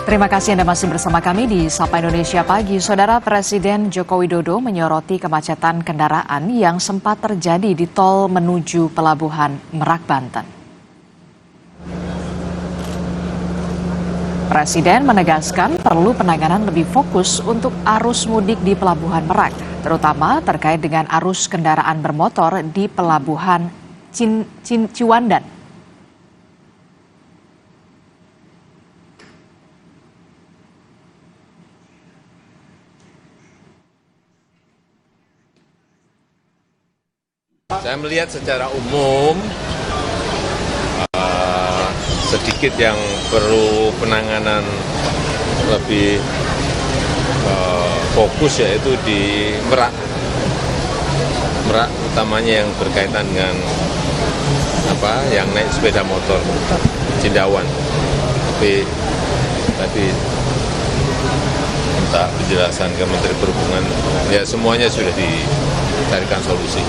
Terima kasih Anda masih bersama kami di Sapa Indonesia Pagi. Saudara, Presiden Joko Widodo menyoroti kemacetan kendaraan yang sempat terjadi di tol menuju Pelabuhan Merak, Banten. Presiden menegaskan perlu penanganan lebih fokus untuk arus mudik di Pelabuhan Merak, terutama terkait dengan arus kendaraan bermotor di Pelabuhan Ciwandan. Saya melihat secara umum sedikit yang perlu penanganan lebih fokus, yaitu di Merak. Merak utamanya yang berkaitan dengan yang naik sepeda motor Cindawan. Tapi tadi minta penjelasan ke Menteri Perhubungan, ya semuanya sudah dicarikan solusi.